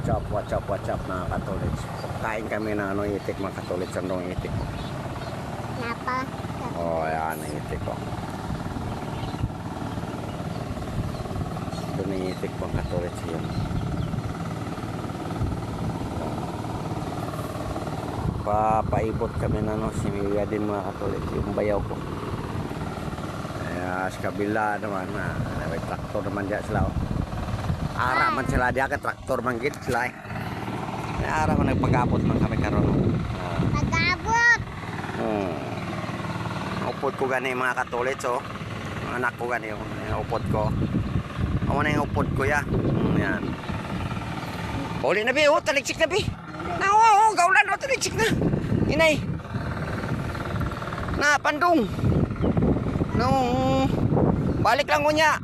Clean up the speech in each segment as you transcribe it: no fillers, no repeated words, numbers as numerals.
What's up mga katolits. Kain kami na ano, itik mga katolits. Ano yung itik ko? Napa? Oh, yan ang itik ko. Ito na yung itik mga katolits yun. Papaibot kami na no, similya din mga katolits. Yung bayaw ko. Sa kabila naman, may traktor naman dyan sila. Ara man sila diya, traktor man git sila. May ara man nagpagabot man kami karon. Pagabot! Upod ko gani mga katolits, oh. Mga anak ko gani yung upod ko. Amo na yung upod ko ya. Yan. Uli na bi, oh, taliksik na bi. Oh, gaulan, oh, taliksik na. Inay. Na pandong. No. Balik lang unya.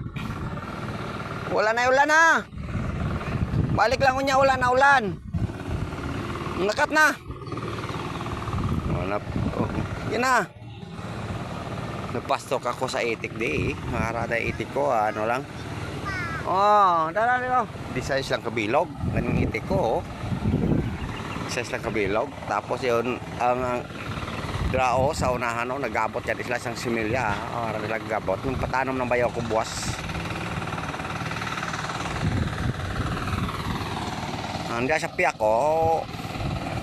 Wala na ulan ha. Balik lang unya, ulan na ulan. Nakat na. Wala. Oh, yan na. Nagpastok ako sa itik di. Makarada itik ko, ano lang. Oh, dala nito. Di size lang kabilog. Ganun itik ko, oh. Size lang kabilog. Tapos yun, ang drao sa unahan, oh, nagabot yan sila isang similya. Oh, nagabot. Yung patanom ng bayaw ko buwas. Hindi sa piyak ko.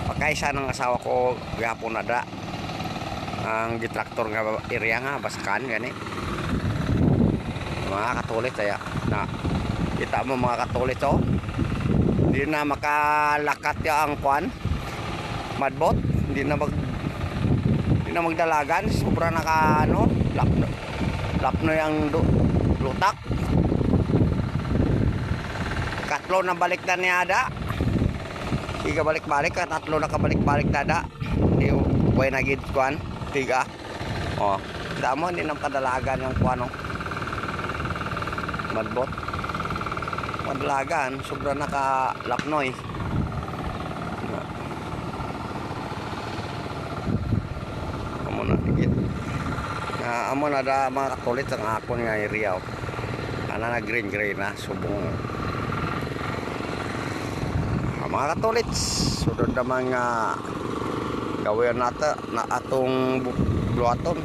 Pagkaisa ng asawa ko gapon na da. Ang gitraktor nga area nga, basakan gani. Mga katulit kaya na kita mo mga katulit, oh. Hindi na makalakat ya ang kwan. Madbot, hindi na magdalagan, sobra naka ano, lapno yang lutak. Katlo na balik na niya ada. Tiga balik-balik, tatlo na kabalik-balik na ada. Hindi buhay na gid kwan, tiga. Oh, damo hindi nang kadalagan yung kwan, oh. Madbot. Madalagan, sobra naka lapnoy. Amo na da mga katulit ang akon nga area. Ana na green na subong. Mga katulit, sudod na mga gawin nata na atong buhaton.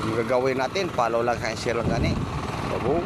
Ang gagawin natin, follow lang kayo share lang gani. Bago.